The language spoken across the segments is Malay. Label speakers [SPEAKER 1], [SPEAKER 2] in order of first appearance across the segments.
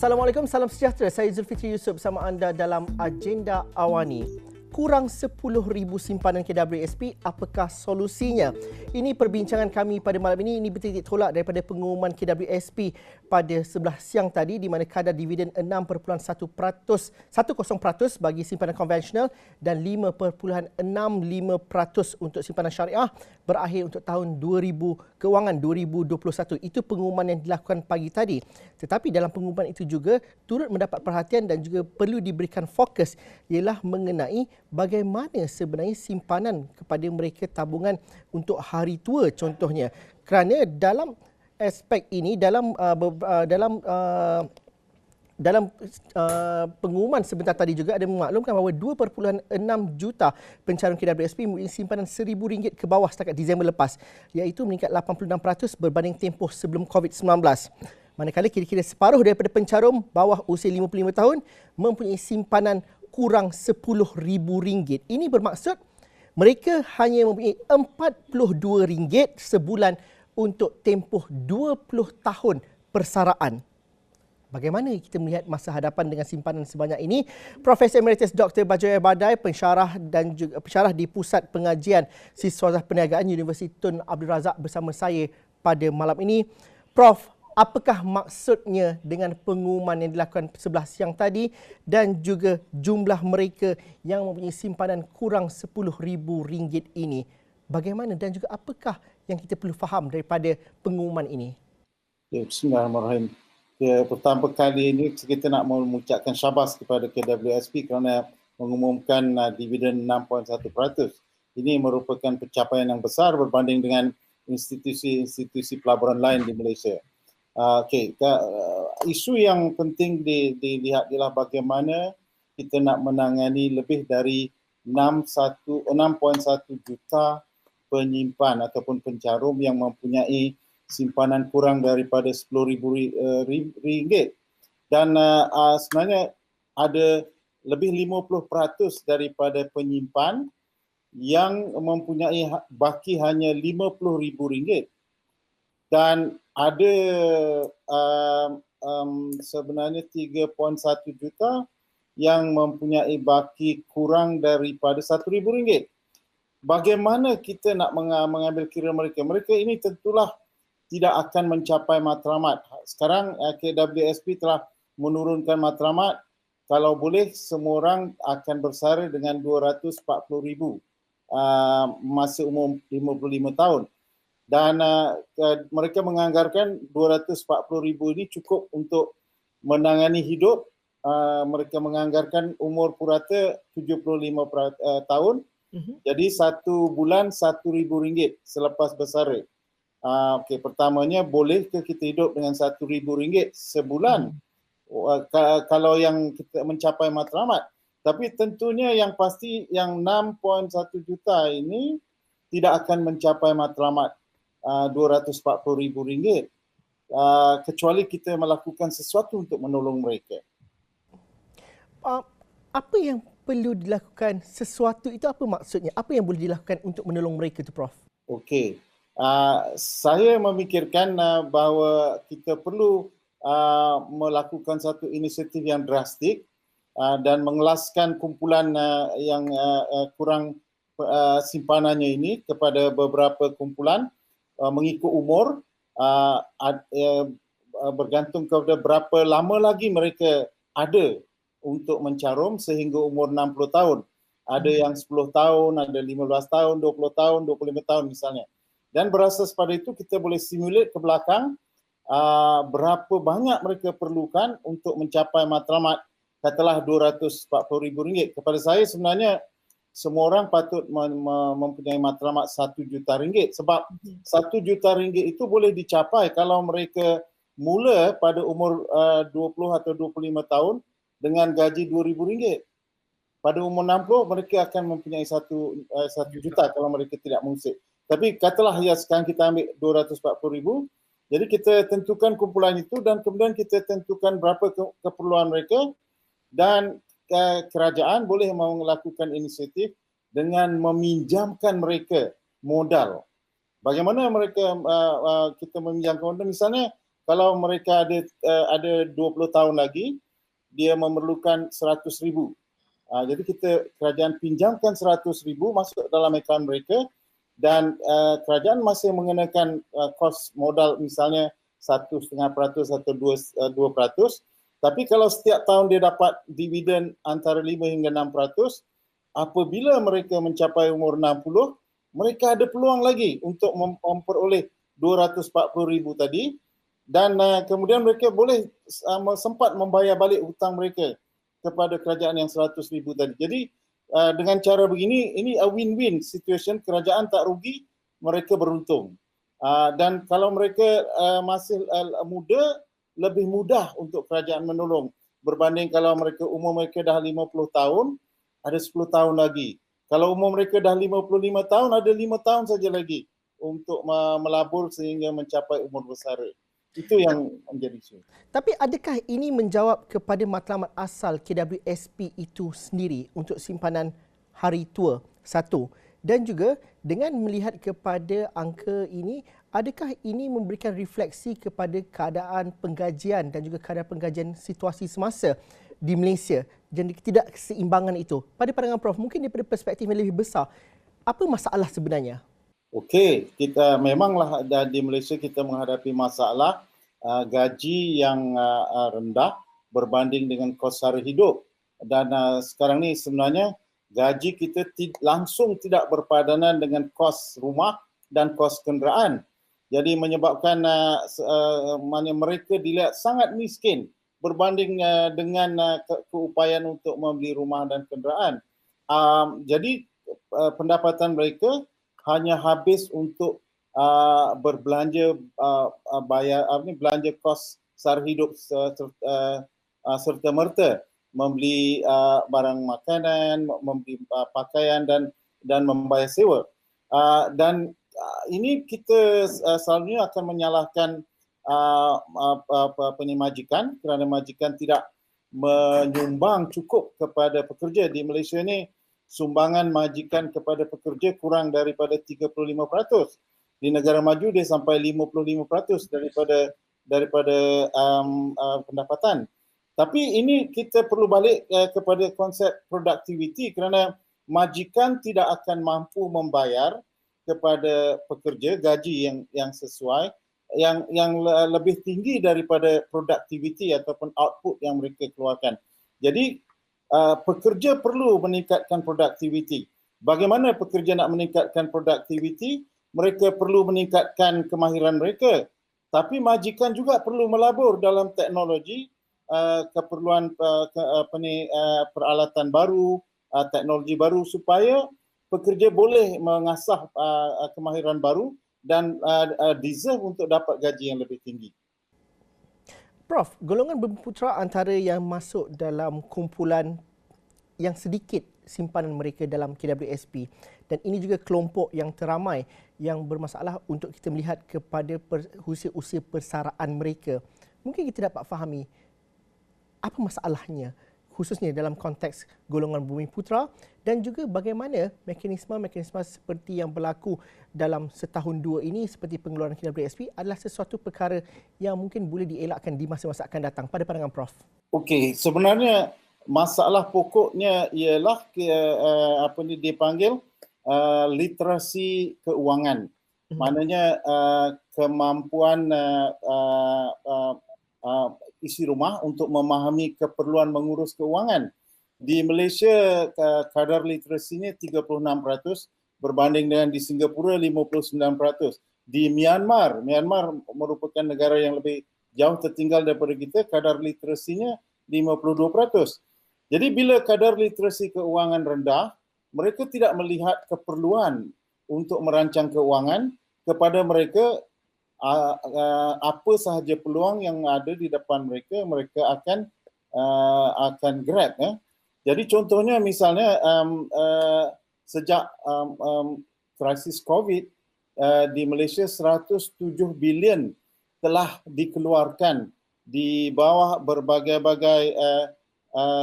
[SPEAKER 1] Assalamualaikum, salam sejahtera. Saya Zulfikri Yusof bersama anda dalam Agenda Awani. Kurang 10,000 simpanan KWSP, apakah solusinya? Ini perbincangan kami pada malam ini. Ini bertitik tolak daripada pengumuman KWSP pada 11 siang tadi, di mana kadar dividen 6.1% bagi simpanan konvensional dan 5.65% untuk simpanan syariah berakhir untuk tahun kewangan 2021. Itu pengumuman yang dilakukan pagi tadi. Tetapi dalam pengumuman itu juga turut mendapat perhatian dan juga perlu diberikan fokus ialah mengenai bagaimana sebenarnya simpanan kepada mereka tabungan untuk hari tua contohnya. Kerana dalam aspek ini, dalam pengumuman sebentar tadi juga ada memaklumkan bahawa 2.6 juta pencarum KWSP mempunyai simpanan RM1,000 ke bawah setakat Disember lepas, iaitu meningkat 86% berbanding tempoh sebelum COVID-19. Manakala kira-kira separuh daripada pencarum bawah usia 55 tahun mempunyai simpanan kurang RM10,000. Ini bermaksud mereka hanya mempunyai RM42 sebulan untuk tempoh 20 tahun persaraan. Bagaimana kita melihat masa hadapan dengan simpanan sebanyak ini? Profesor Emeritus Dr. Bajoya Badai, pensyarah dan juga pensyarah di Pusat Pengajian Siswazah Perniagaan Universiti Tun Abdul Razak bersama saya pada malam ini. Prof, apakah maksudnya dengan pengumuman yang dilakukan 11 siang tadi dan juga jumlah mereka yang mempunyai simpanan kurang RM10,000 ini? Bagaimana dan juga apakah yang kita perlu faham daripada pengumuman ini?
[SPEAKER 2] Ya, Bismillahirrahmanirrahim. Pertama kali ini kita nak mengucapkan syabas kepada KWSP kerana mengumumkan dividen 6.1%. Ini merupakan pencapaian yang besar berbanding dengan institusi-institusi pelaburan lain di Malaysia. Isu yang penting dilihat ialah bagaimana kita nak menangani lebih dari 6.1 juta penyimpan ataupun pencarum yang mempunyai simpanan kurang daripada RM10,000. Dan sebenarnya ada lebih 50% daripada penyimpan yang mempunyai baki hanya RM50,000. Dan ada sebenarnya 3.1 juta yang mempunyai baki kurang daripada RM1,000. Bagaimana kita nak mengambil kira mereka? Mereka ini tentulah tidak akan mencapai matlamat. Sekarang KWSP telah menurunkan matlamat. Kalau boleh, semua orang akan bersara dengan RM240,000 masa umur 55 tahun. Dan mereka menganggarkan RM240,000 ini cukup untuk menangani hidup. Mereka menganggarkan umur purata 75 tahun. Jadi satu bulan RM1,000 selepas bersara. Pertamanya, bolehkah kita hidup dengan RM1,000 sebulan kalau yang kita mencapai matlamat? Tapi tentunya yang pasti yang 6.1 juta ini tidak akan mencapai matlamat RM240,000 kecuali kita melakukan sesuatu untuk menolong mereka.
[SPEAKER 1] Apa yang perlu dilakukan? Sesuatu itu apa maksudnya? Apa yang boleh dilakukan untuk menolong mereka itu, Prof?
[SPEAKER 2] Okey. Saya memikirkan bahawa kita perlu melakukan satu inisiatif yang drastik dan mengelaskan kumpulan yang kurang simpanannya ini kepada beberapa kumpulan mengikut umur, bergantung kepada berapa lama lagi mereka ada untuk mencarum sehingga umur 60 tahun. Ada yang 10 tahun, ada 15 tahun, 20 tahun, 25 tahun misalnya. Dan berasas pada itu kita boleh simulate ke belakang berapa banyak mereka perlukan untuk mencapai matlamat katalah RM240,000. Kepada saya sebenarnya semua orang patut mempunyai matlamat RM1 juta sebab RM1 juta itu boleh dicapai kalau mereka mula pada umur 20 atau 25 tahun dengan gaji RM2,000. Pada umur 60 mereka akan mempunyai 1 juta kalau mereka tidak mengusik. Tapi katalah ya sekarang kita ambil RM240,000, jadi kita tentukan kumpulan itu dan kemudian kita tentukan berapa keperluan mereka dan kerajaan boleh melakukan inisiatif dengan meminjamkan mereka modal. Bagaimana mereka kita meminjamkan modal? Misalnya kalau mereka ada 20 tahun lagi, dia memerlukan 100,000. Jadi kerajaan pinjamkan 100,000 masuk dalam akaun mereka dan kerajaan masih mengenakan kos modal misalnya 1,5% atau 2%. Tapi kalau setiap tahun dia dapat dividen antara 5 hingga 6%, apabila mereka mencapai umur 60, mereka ada peluang lagi untuk memperoleh 240,000 tadi dan kemudian mereka boleh sempat membayar balik hutang mereka kepada kerajaan yang 100,000 tadi. Jadi dengan cara begini, ini a win-win situation, kerajaan tak rugi, mereka beruntung. Dan kalau mereka masih muda, lebih mudah untuk kerajaan menolong berbanding kalau umur mereka dah 50 tahun, ada 10 tahun lagi. Kalau umur mereka dah 55 tahun, ada 5 tahun saja lagi untuk melabur sehingga mencapai umur bersara. Itu yang menjadi isu.
[SPEAKER 1] Tapi adakah ini menjawab kepada matlamat asal KWSP itu sendiri untuk simpanan hari tua? Satu. Dan juga dengan melihat kepada angka ini, adakah ini memberikan refleksi kepada keadaan penggajian dan juga keadaan penggajian situasi semasa di Malaysia dan ketidakseimbangan itu? Pada pandangan Prof, mungkin daripada perspektif yang lebih besar, apa masalah sebenarnya?
[SPEAKER 2] Okey, kita memanglah di Malaysia kita menghadapi masalah gaji yang rendah berbanding dengan kos sara hidup. Dan sekarang ni sebenarnya gaji kita langsung tidak berpadanan dengan kos rumah dan kos kenderaan. Jadi menyebabkan mereka dilihat sangat miskin berbanding dengan keupayaan untuk membeli rumah dan kenderaan. Jadi pendapatan mereka hanya habis untuk berbelanja belanja kos sara hidup serta merta, membeli barang makanan, membeli pakaian dan membayar sewa. Dan ini kita selalunya akan menyalahkan majikan kerana majikan tidak menyumbang cukup kepada pekerja. Di Malaysia ni sumbangan majikan kepada pekerja kurang daripada 35%. Di negara maju dia sampai 55% daripada pendapatan. Tapi ini kita perlu balik kepada konsep productivity kerana majikan tidak akan mampu membayar kepada pekerja gaji yang sesuai, yang lebih tinggi daripada productivity ataupun output yang mereka keluarkan. Jadi pekerja perlu meningkatkan produktiviti. Bagaimana pekerja nak meningkatkan produktiviti? Mereka perlu meningkatkan kemahiran mereka. Tapi majikan juga perlu melabur dalam teknologi, keperluan peralatan baru, teknologi baru supaya pekerja boleh mengasah kemahiran baru dan deserve untuk dapat gaji yang lebih tinggi.
[SPEAKER 1] Prof, golongan Bumiputera antara yang masuk dalam kumpulan yang sedikit simpanan mereka dalam KWSP dan ini juga kelompok yang teramai yang bermasalah untuk kita melihat kepada usia-usia persaraan mereka. Mungkin kita dapat fahami apa masalahnya khususnya dalam konteks golongan Bumiputera dan juga bagaimana mekanisme-mekanisme seperti yang berlaku dalam setahun dua ini seperti pengeluaran KWSP adalah sesuatu perkara yang mungkin boleh dielakkan di masa-masa akan datang pada pandangan Prof.
[SPEAKER 2] Okey, sebenarnya masalah pokoknya ialah dipanggil literasi keuangan. Maknanya kemampuan isi rumah untuk memahami keperluan mengurus keuangan. Di Malaysia kadar literasinya 36% berbanding dengan di Singapura 59%. Di Myanmar merupakan negara yang lebih jauh tertinggal daripada kita, kadar literasinya 52%. Jadi bila kadar literasi keuangan rendah, mereka tidak melihat keperluan untuk merancang keuangan. Kepada mereka apa sahaja peluang yang ada di depan mereka, mereka akan grab. Jadi contohnya misalnya sejak krisis COVID di Malaysia 107 bilion telah dikeluarkan di bawah berbagai-bagai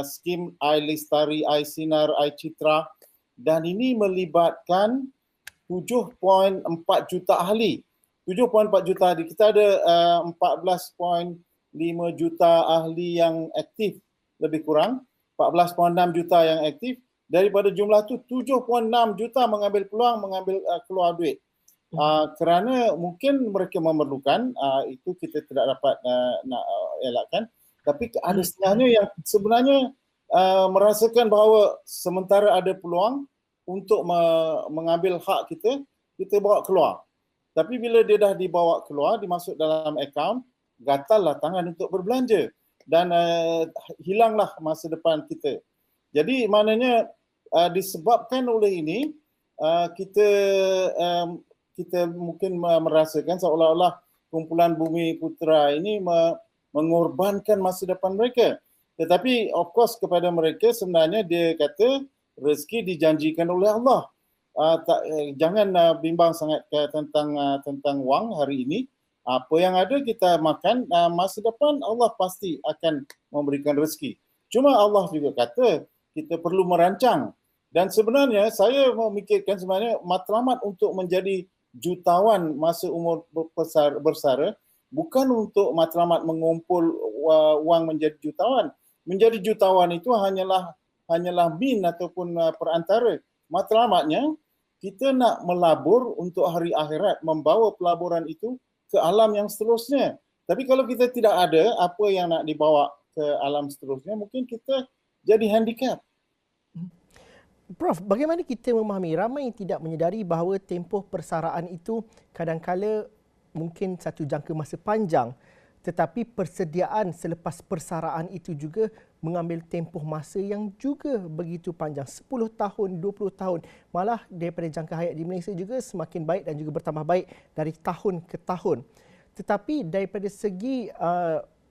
[SPEAKER 2] skim iLestari, iSinar, iCitra dan ini melibatkan 7.4 juta ahli 7.4 juta ahli. Kita ada 14.5 juta ahli yang aktif lebih kurang, 14.6 juta yang aktif. Daripada jumlah tu 7.6 juta mengambil peluang keluar duit. Kerana mungkin mereka memerlukan, itu kita tidak dapat nak elakkan. Tapi ada setengahnya yang sebenarnya merasakan bahawa sementara ada peluang untuk mengambil hak kita bawa keluar. Tapi bila dia dah dibawa keluar, dimasuk dalam akaun, gatallah tangan untuk berbelanja dan hilanglah masa depan kita. Jadi maknanya disebabkan oleh ini, kita mungkin merasakan seolah-olah kumpulan Bumi Putera ini mengorbankan masa depan mereka. Tetapi of course kepada mereka sebenarnya dia kata rezeki dijanjikan oleh Allah. Jangan bimbang sangat tentang wang hari ini. Apa yang ada kita makan, masa depan Allah pasti akan memberikan rezeki. Cuma Allah juga kata kita perlu merancang. Dan sebenarnya saya memikirkan sebenarnya matlamat untuk menjadi jutawan masa umur bersara bukan untuk matlamat mengumpul wang menjadi jutawan. Menjadi jutawan itu hanyalah min ataupun perantara. Matlamatnya kita nak melabur untuk hari akhirat, membawa pelaburan itu ke alam yang seterusnya. Tapi kalau kita tidak ada apa yang nak dibawa ke alam seterusnya, mungkin kita jadi handicap.
[SPEAKER 1] Prof, bagaimana kita memahami ramai yang tidak menyedari bahawa tempoh persaraan itu kadang-kala mungkin satu jangka masa panjang, tetapi persediaan selepas persaraan itu juga mengambil tempoh masa yang juga begitu panjang, 10 tahun, 20 tahun. Malah daripada jangka hayat di Malaysia juga semakin baik dan juga bertambah baik dari tahun ke tahun. Tetapi daripada segi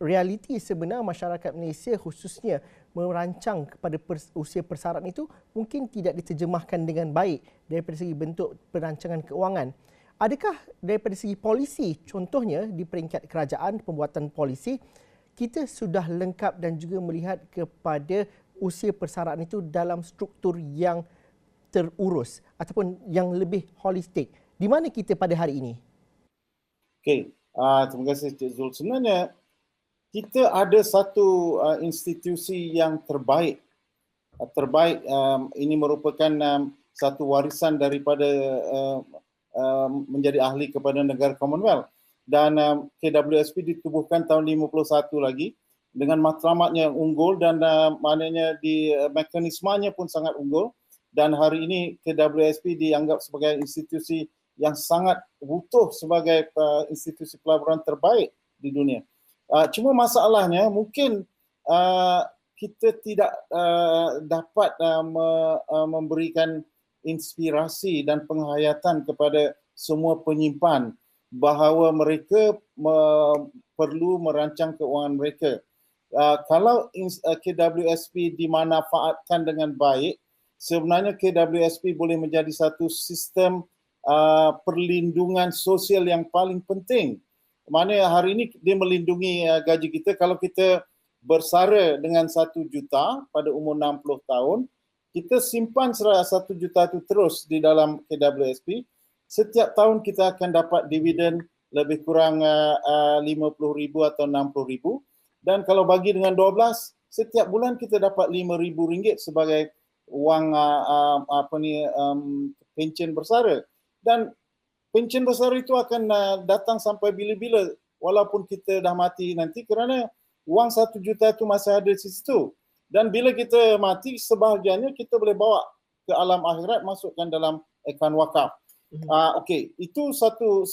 [SPEAKER 1] realiti sebenar masyarakat Malaysia khususnya merancang kepada usia persaraan itu mungkin tidak diterjemahkan dengan baik daripada segi bentuk perancangan keuangan. Adakah daripada segi polisi, contohnya di peringkat kerajaan, pembuatan polisi, kita sudah lengkap dan juga melihat kepada usia persaraan itu dalam struktur yang terurus ataupun yang lebih holistik? Di mana kita pada hari ini?
[SPEAKER 2] Okey, terima kasih Cik Zul. Sebenarnya kita ada satu institusi yang terbaik. Ini merupakan satu warisan daripada menjadi ahli kepada negara Commonwealth. Dan KWSP ditubuhkan tahun 51 lagi dengan matlamat yang unggul dan maknanya di mekanismenya pun sangat unggul. Dan hari ini KWSP dianggap sebagai institusi yang sangat butuh sebagai institusi pelaburan terbaik di dunia. Cuma masalahnya mungkin kita tidak dapat memberikan inspirasi dan penghayatan kepada semua penyimpan bahawa mereka perlu merancang keuangan mereka. Kalau KWSP dimanfaatkan dengan baik, sebenarnya KWSP boleh menjadi satu sistem perlindungan sosial yang paling penting. Maknanya hari ini dia melindungi gaji kita. Kalau kita bersara dengan 1 juta pada umur 60 tahun, kita simpan 1 juta itu terus di dalam KWSP. Setiap tahun kita akan dapat dividen lebih kurang 50,000 atau 60,000. Dan kalau bagi dengan 12, setiap bulan kita dapat RM5,000 sebagai wang pencen bersara. Dan pencen bersara itu akan datang sampai bila-bila walaupun kita dah mati nanti, kerana wang 1 juta itu masih ada di situ. Dan bila kita mati, sebahagiannya kita boleh bawa ke alam akhirat, masukkan dalam akaun wakaf. Okey, itu satu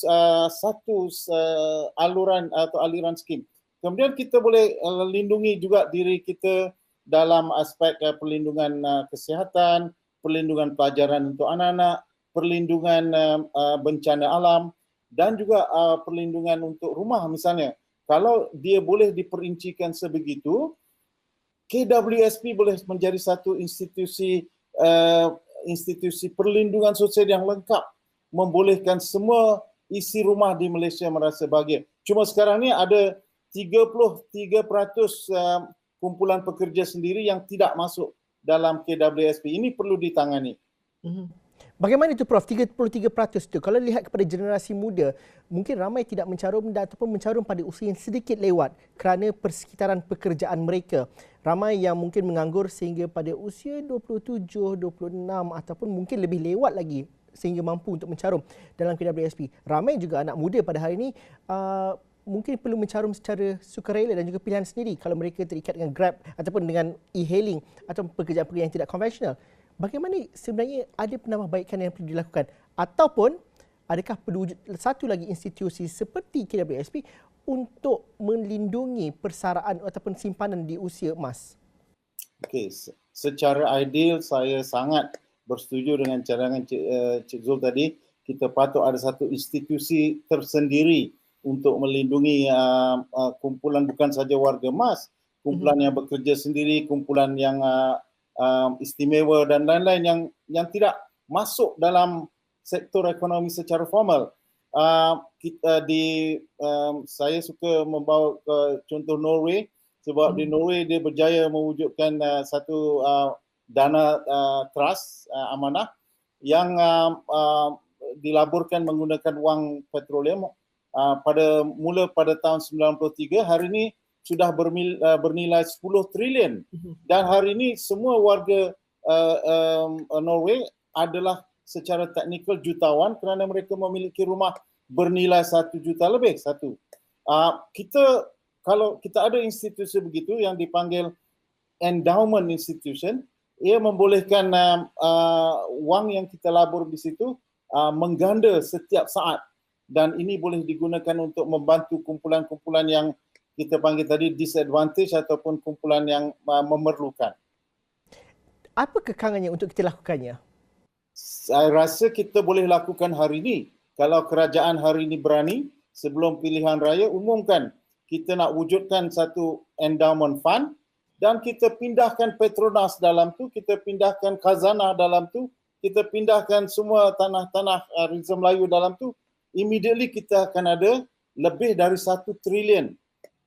[SPEAKER 2] aluran atau aliran skim. Kemudian kita boleh lindungi juga diri kita dalam aspek perlindungan kesihatan, perlindungan pelajaran untuk anak-anak, perlindungan bencana alam dan juga perlindungan untuk rumah misalnya. Kalau dia boleh diperincikan sebegitu, KWSP boleh menjadi satu institusi perlindungan sosial yang lengkap, membolehkan semua isi rumah di Malaysia merasa bahagia. Cuma sekarang ni ada 33% kumpulan pekerja sendiri yang tidak masuk dalam KWSP. Ini perlu ditangani.
[SPEAKER 1] Bagaimana itu Prof? 33% tu. Kalau lihat kepada generasi muda, mungkin ramai tidak mencarum ataupun mencarum pada usia yang sedikit lewat kerana persekitaran pekerjaan mereka. Ramai yang mungkin menganggur sehingga pada usia 27, 26 ataupun mungkin lebih lewat lagi sehingga mampu untuk mencarum dalam KWSP. Ramai juga anak muda pada hari ini mungkin perlu mencarum secara sukarela dan juga pilihan sendiri kalau mereka terikat dengan Grab ataupun dengan e-hailing atau pekerjaan-pekerjaan yang tidak konvensional. Bagaimana sebenarnya ada penambahbaikan yang perlu dilakukan ataupun adakah perlu satu lagi institusi seperti KWSP untuk melindungi persaraan ataupun simpanan di usia emas?
[SPEAKER 2] Okey, secara ideal saya sangat bersetuju dengan cadangan Cik Zul tadi. Kita patut ada satu institusi tersendiri untuk melindungi kumpulan bukan saja warga emas, kumpulan yang bekerja sendiri, kumpulan yang istimewa dan lain-lain yang tidak masuk dalam sektor ekonomi secara formal. Saya suka membawa ke contoh Norway sebab di Norway dia berjaya mewujudkan satu dana trust amanah yang dilaburkan menggunakan wang petroleum pada tahun 93. Hari ini sudah bernilai 10 trilion dan hari ini semua warga Norway adalah secara teknikal jutawan kerana mereka memiliki rumah bernilai 1 juta lebih satu. Kalau kita ada institusi begitu yang dipanggil endowment institution, ia membolehkan wang yang kita labur di situ mengganda setiap saat dan ini boleh digunakan untuk membantu kumpulan-kumpulan yang kita panggil tadi disadvantage ataupun kumpulan yang memerlukan.
[SPEAKER 1] Apa kekangannya untuk kita lakukannya?
[SPEAKER 2] Saya rasa kita boleh lakukan hari ini. Kalau kerajaan hari ini berani, sebelum pilihan raya umumkan kita nak wujudkan satu endowment fund dan kita pindahkan Petronas dalam tu, kita pindahkan khazanah dalam tu, kita pindahkan semua tanah-tanah Rizal Melayu dalam tu, immediately kita akan ada lebih dari 1 trilion.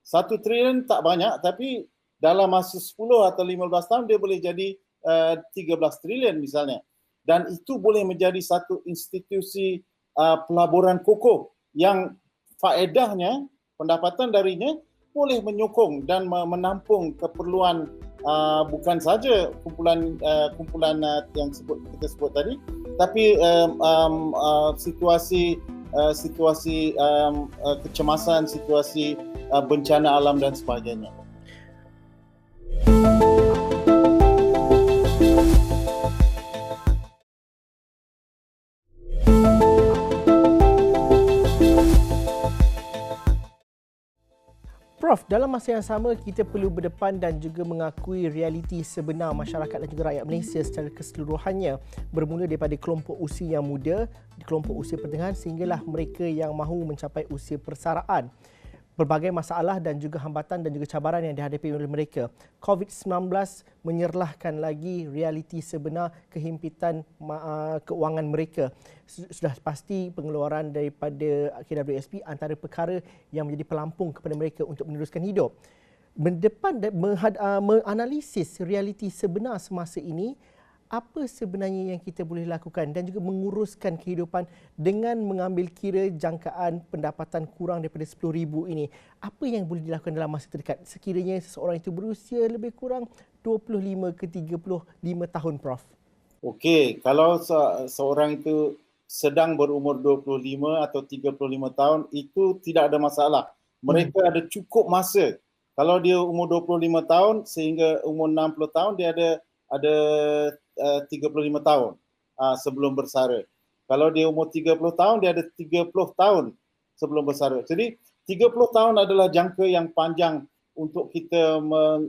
[SPEAKER 2] 1 trilion tak banyak tapi dalam masa 10 atau 15 tahun dia boleh jadi 13 trilion misalnya. Dan itu boleh menjadi satu institusi pelaburan kokoh yang faedahnya, pendapatan darinya boleh menyokong dan menampung keperluan bukan saja kumpulan yang kita sebut tadi, tapi situasi kecemasan, situasi bencana alam dan sebagainya.
[SPEAKER 1] Prof, dalam masa yang sama kita perlu berdepan dan juga mengakui realiti sebenar masyarakat dan juga rakyat Malaysia secara keseluruhannya, bermula daripada kelompok usia yang muda, kelompok usia pertengahan sehinggalah mereka yang mahu mencapai usia persaraan. Berbagai masalah dan juga hambatan dan juga cabaran yang dihadapi oleh mereka. COVID-19 menyerlahkan lagi realiti sebenar kehimpitan keuangan mereka. Sudah pasti pengeluaran daripada KWSP antara perkara yang menjadi pelampung kepada mereka untuk meneruskan hidup. Berdepan dan menganalisis realiti sebenar semasa ini, apa sebenarnya yang kita boleh lakukan dan juga menguruskan kehidupan dengan mengambil kira jangkaan pendapatan kurang daripada 10,000 ini. Apa yang boleh dilakukan dalam masa terdekat sekiranya seseorang itu berusia lebih kurang 25 ke 35 tahun, Prof?
[SPEAKER 2] Okey, kalau seorang itu sedang berumur 25 atau 35 tahun, itu tidak ada masalah. Mereka ada cukup masa. Kalau dia umur 25 tahun sehingga umur 60 tahun, dia ada 35 tahun sebelum bersara. Kalau dia umur 30 tahun, dia ada 30 tahun sebelum bersara. Jadi 30 tahun adalah jangka yang panjang untuk kita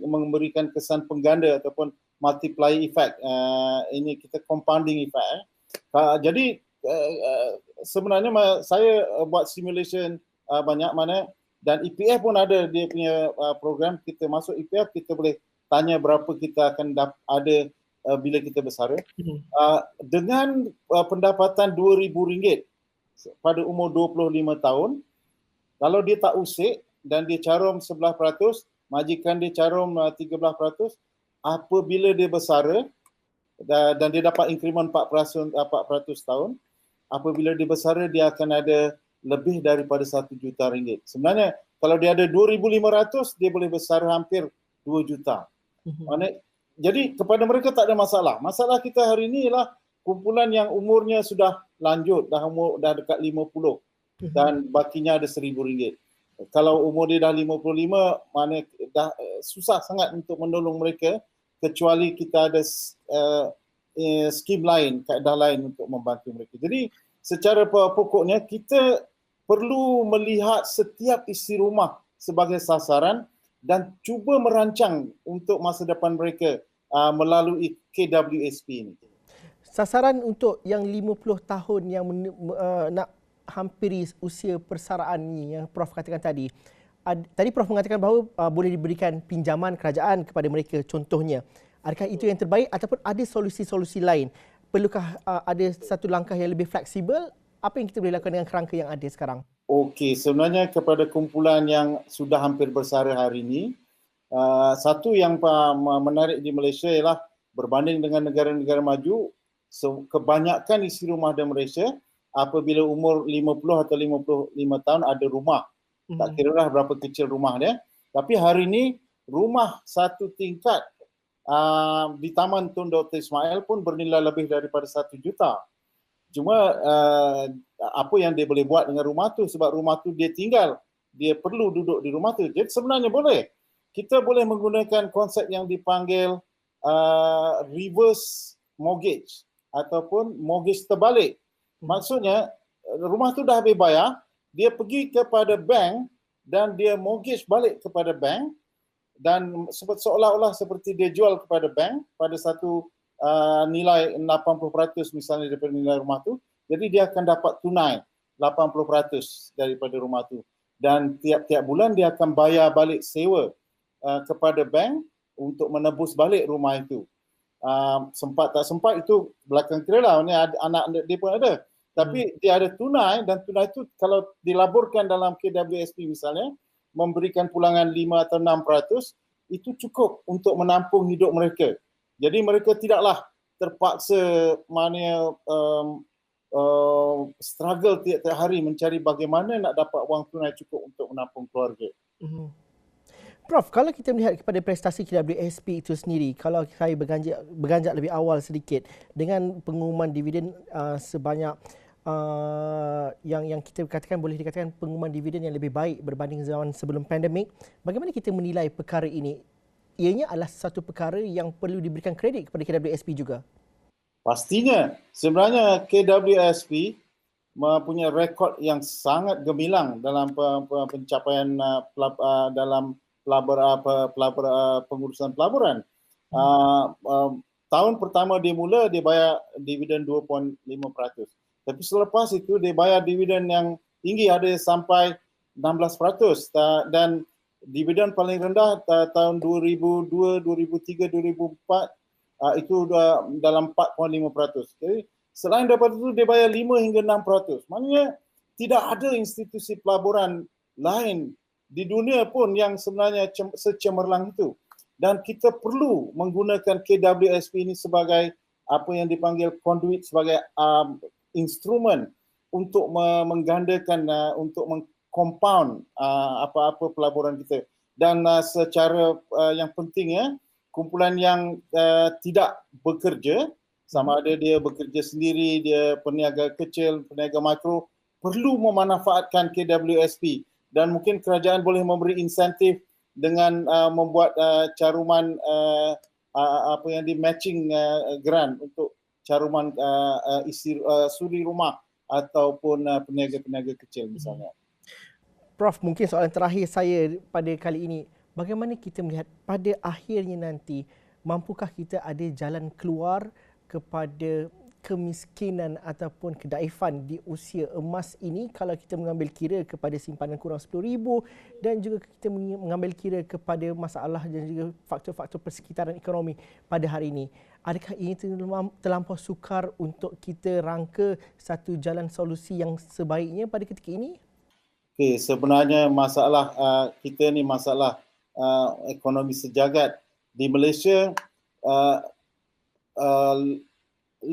[SPEAKER 2] memberikan kesan pengganda ataupun multiplier effect. Ini kita compounding effect. Jadi sebenarnya saya buat simulation banyak mana dan EPF pun ada dia punya program. Kita masuk EPF, kita boleh tanya berapa kita akan ada bila kita bersara. Dengan pendapatan RM2,000 pada umur 25 tahun, kalau dia tak usik dan dia carum 11%, majikan dia carum 13%, apabila dia bersara, dan dia dapat increment 4% tahun. Apabila dia bersara, dia akan ada lebih daripada 1 juta ringgit. Sebenarnya kalau dia ada 2,500, dia boleh bersara hampir 2 juta. Jadi kepada mereka tak ada masalah. Masalah kita hari ini ialah kumpulan yang umurnya sudah lanjut, dah dekat 50 dan bakinya ada RM1,000. Kalau umur dia dah 55, mana dah susah sangat untuk menolong mereka, kecuali kita ada skim lain, kaedah lain untuk membantu mereka. Jadi secara pokoknya kita perlu melihat setiap isi rumah sebagai sasaran dan cuba merancang untuk masa depan mereka melalui KWSP ini.
[SPEAKER 1] Sasaran untuk yang 50 tahun yang nak hampiri usia persaraan ni yang Prof katakan tadi. Tadi Prof mengatakan bahawa boleh diberikan pinjaman kerajaan kepada mereka contohnya. Adakah itu yang terbaik ataupun ada solusi-solusi lain? Perlukah ada satu langkah yang lebih fleksibel? Apa yang kita boleh lakukan dengan kerangka yang ada sekarang?
[SPEAKER 2] Okey, sebenarnya kepada kumpulan yang sudah hampir bersara hari ini, satu yang menarik di Malaysia ialah berbanding dengan negara-negara maju, kebanyakan isi rumah di Malaysia apabila umur 50 atau 55 tahun ada rumah. Tak kira lah berapa kecil rumah dia. Tapi hari ini rumah satu tingkat di Taman Tun Dr. Ismail pun bernilai lebih daripada 1 juta. Cuma apa yang dia boleh buat dengan rumah tu, sebab rumah tu dia tinggal, dia perlu duduk di rumah tu. Jadi sebenarnya boleh. Kita boleh menggunakan konsep yang dipanggil reverse mortgage ataupun mortgage terbalik. Maksudnya rumah tu dah habis bayar, dia pergi kepada bank dan dia mortgage balik kepada bank dan seolah-olah seperti dia jual kepada bank pada satu nilai 80% misalnya daripada nilai rumah tu. Jadi dia akan dapat tunai 80% daripada rumah tu. Dan tiap-tiap bulan dia akan bayar balik sewa kepada bank untuk menebus balik rumah itu. Sempat tak sempat itu belakang kira lah, ni anak dia pun ada. Tapi dia ada tunai dan tunai itu kalau dilaburkan dalam KWSP misalnya, memberikan pulangan 5 atau 6%, itu cukup untuk menampung hidup mereka. Jadi mereka tidaklah terpaksa struggle tiap-tiap hari mencari bagaimana nak dapat wang tunai cukup untuk menampung keluarga.
[SPEAKER 1] Prof, kalau kita melihat kepada prestasi KWSP itu sendiri, kalau saya berganjak lebih awal sedikit dengan pengumuman dividen sebanyak yang kita katakan boleh dikatakan pengumuman dividen yang lebih baik berbanding zaman sebelum pandemik, bagaimana kita menilai perkara ini? Ianya adalah satu perkara yang perlu diberikan kredit kepada KWSP juga.
[SPEAKER 2] Pastinya. Sebenarnya KWSP mempunyai rekod yang sangat gemilang dalam pencapaian dalam pengurusan pelaburan. Tahun pertama dia mula, dia bayar dividen 2.5%. Tapi selepas itu dia bayar dividen yang tinggi, ada sampai 16%. Dan dividen paling rendah tahun 2002, 2003, 2004 itu dalam 4.5%. Jadi selain daripada itu dia bayar 5 hingga 6%. Maknanya tidak ada institusi pelaburan lain di dunia pun yang sebenarnya secemerlang itu. Dan kita perlu menggunakan KWSP ini sebagai apa yang dipanggil conduit, sebagai instrumen untuk menggandakan, untuk mengcompound apa-apa pelaburan kita. Dan secara yang pentingnya, kumpulan yang tidak bekerja, sama ada dia bekerja sendiri, dia peniaga kecil, peniaga makro, perlu memanfaatkan KWSP. Dan mungkin kerajaan boleh memberi insentif dengan membuat caruman apa yang di matching grant untuk caruman suri rumah ataupun peniaga-peniaga kecil misalnya.
[SPEAKER 1] Prof, mungkin soalan terakhir saya pada kali ini, bagaimana kita melihat pada akhirnya nanti, mampukah kita ada jalan keluar kepada kemiskinan ataupun kedaifan di usia emas ini kalau kita mengambil kira kepada simpanan kurang RM10,000 dan juga kita mengambil kira kepada masalah dan juga faktor-faktor persekitaran ekonomi pada hari ini. Adakah ini terlampau sukar untuk kita rangka satu jalan solusi yang sebaiknya pada ketika ini?
[SPEAKER 2] Okey, sebenarnya masalah kita ni masalah ekonomi sejagat di Malaysia. 50%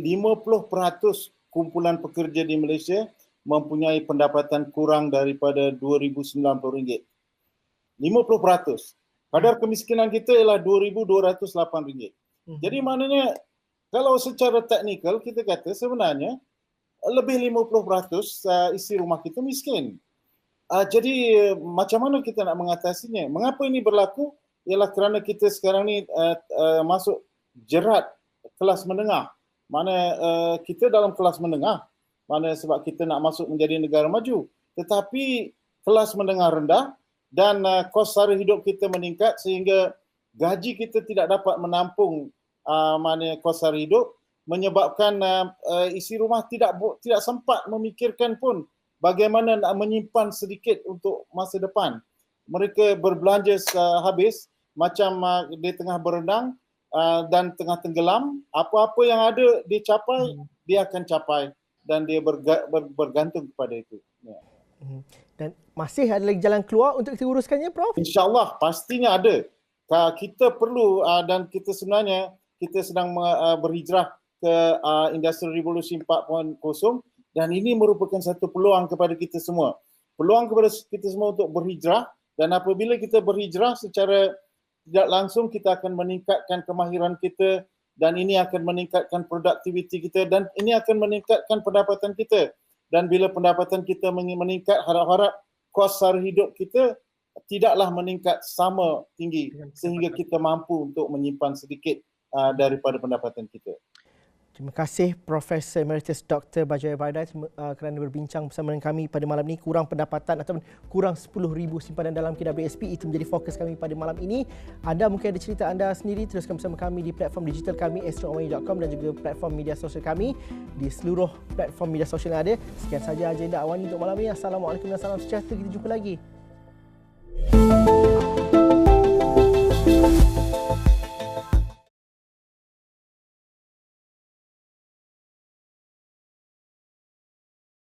[SPEAKER 2] kumpulan pekerja di Malaysia mempunyai pendapatan kurang daripada RM2,090. 50%. Kadar kemiskinan kita ialah RM2,208. Jadi maknanya kalau secara teknikal kita kata sebenarnya lebih 50% isi rumah kita miskin. Jadi macam mana kita nak mengatasinya? Mengapa ini berlaku? Ialah kerana kita sekarang ni masuk jerat kelas menengah. Mana kita dalam kelas menengah. Mana sebab kita nak masuk menjadi negara maju. Tetapi kelas menengah rendah dan kos sara hidup kita meningkat sehingga gaji kita tidak dapat menampung mana kos sara hidup, menyebabkan isi rumah tidak sempat memikirkan pun bagaimana nak menyimpan sedikit untuk masa depan. Mereka berbelanja habis macam dia tengah berenang dan tengah tenggelam, apa-apa yang ada dia capai, dia akan capai dan dia bergantung kepada itu. Ya.
[SPEAKER 1] Dan masih ada lagi jalan keluar untuk kita uruskannya, Prof?
[SPEAKER 2] InsyaAllah, pastinya ada. Kita perlu dan kita sebenarnya kita sedang berhijrah ke industri revolusi 4.0 dan ini merupakan satu peluang kepada kita semua. Peluang kepada kita semua untuk berhijrah, dan apabila kita berhijrah secara tidak langsung kita akan meningkatkan kemahiran kita dan ini akan meningkatkan produktiviti kita dan ini akan meningkatkan pendapatan kita. Dan bila pendapatan kita meningkat, harap-harap kos sara hidup kita tidaklah meningkat sama tinggi sehingga kita mampu untuk menyimpan sedikit daripada pendapatan kita.
[SPEAKER 1] Terima kasih Profesor Emeritus Dr. Bajaya Vaidat kerana berbincang bersama dengan kami pada malam ini. Kurang pendapatan ataupun kurang 10,000 simpanan dalam KWSP, itu menjadi fokus kami pada malam ini. Anda mungkin ada cerita anda sendiri, teruskan bersama kami di platform digital kami astronomani.com dan juga platform media sosial kami di seluruh platform media sosial yang ada. Sekian saja agenda Awani untuk malam ini. Assalamualaikum dan salam sejahtera. Kita jumpa lagi.